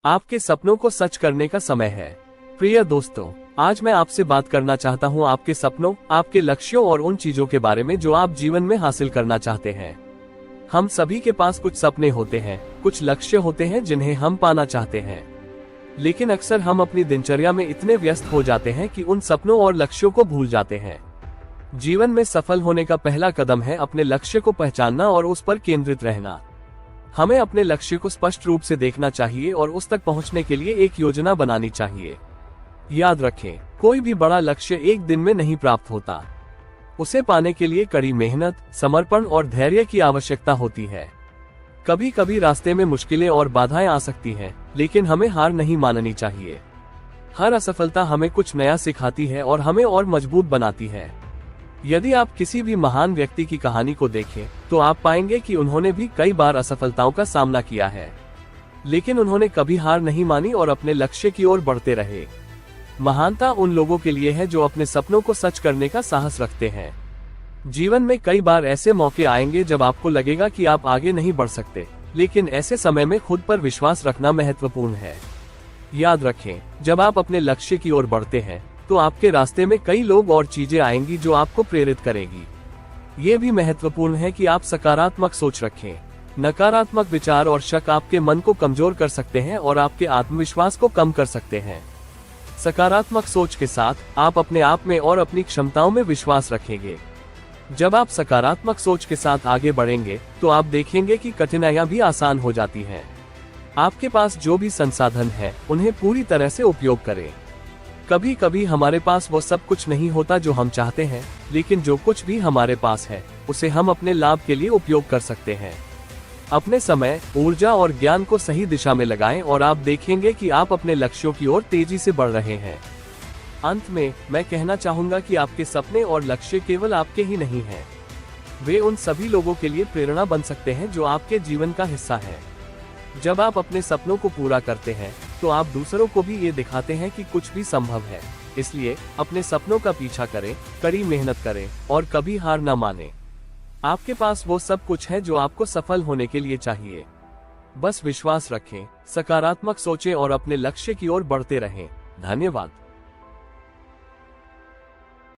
आपके सपनों को सच करने का समय है। प्रिय दोस्तों, आज मैं आपसे बात करना चाहता हूँ आपके सपनों, आपके लक्ष्यों और उन चीजों के बारे में जो आप जीवन में हासिल करना चाहते हैं। हम सभी के पास कुछ सपने होते हैं, कुछ लक्ष्य होते हैं जिन्हें हम पाना चाहते हैं, लेकिन अक्सर हम अपनी दिनचर्या में इतने व्यस्त हो जाते हैं कि उन सपनों और लक्ष्यों को भूल जाते हैं। जीवन में सफल होने का पहला कदम है अपने लक्ष्य को पहचानना और उस पर केंद्रित रहना। हमें अपने लक्ष्य को स्पष्ट रूप से देखना चाहिए और उस तक पहुंचने के लिए एक योजना बनानी चाहिए। याद रखें, कोई भी बड़ा लक्ष्य एक दिन में नहीं प्राप्त होता। उसे पाने के लिए कड़ी मेहनत, समर्पण और धैर्य की आवश्यकता होती है। कभी कभी रास्ते में मुश्किलें और बाधाएं आ सकती हैं, लेकिन हमें हार नहीं माननी चाहिए। हर असफलता हमें कुछ नया सिखाती है और हमें और मजबूत बनाती है। यदि आप किसी भी महान व्यक्ति की कहानी को देखें, तो आप पाएंगे कि उन्होंने भी कई बार असफलताओं का सामना किया है, लेकिन उन्होंने कभी हार नहीं मानी और अपने लक्ष्य की ओर बढ़ते रहे। महानता उन लोगों के लिए है जो अपने सपनों को सच करने का साहस रखते हैं। जीवन में कई बार ऐसे मौके आएंगे जब आपको लगेगा कि आप आगे नहीं बढ़ सकते, लेकिन ऐसे समय में खुद पर विश्वास रखना महत्वपूर्ण है। याद रखें, जब आप अपने लक्ष्य की ओर बढ़ते हैं तो आपके रास्ते में कई लोग और चीजें आएंगी जो आपको प्रेरित करेगी। ये भी महत्वपूर्ण है कि आप सकारात्मक सोच रखें। नकारात्मक विचार और शक आपके मन को कमजोर कर सकते हैं और आपके आत्मविश्वास को कम कर सकते हैं। सकारात्मक सोच के साथ आप अपने आप में और अपनी क्षमताओं में विश्वास रखेंगे। जब आप सकारात्मक सोच के साथ आगे बढ़ेंगे तो आप देखेंगे कि कठिनाइयां भी आसान हो जाती हैं। आपके पास जो भी संसाधन है उन्हें पूरी तरह से उपयोग करें। कभी कभी हमारे पास वो सब कुछ नहीं होता जो हम चाहते हैं, लेकिन जो कुछ भी हमारे पास है उसे हम अपने लाभ के लिए उपयोग कर सकते हैं। अपने समय, ऊर्जा और ज्ञान को सही दिशा में लगाएं और आप देखेंगे कि आप अपने लक्ष्यों की ओर तेजी से बढ़ रहे हैं। अंत में मैं कहना चाहूंगा कि आपके सपने और लक्ष्य केवल आपके ही नहीं हैं। वे उन सभी लोगों के लिए प्रेरणा बन सकते हैं जो आपके जीवन का हिस्सा है। जब आप अपने सपनों को पूरा करते हैं तो आप दूसरों को भी ये दिखाते हैं कि कुछ भी संभव है। इसलिए अपने सपनों का पीछा करें, कड़ी मेहनत करें और कभी हार न मानें। आपके पास वो सब कुछ है जो आपको सफल होने के लिए चाहिए। बस विश्वास रखें, सकारात्मक सोचें और अपने लक्ष्य की ओर बढ़ते रहें। धन्यवाद।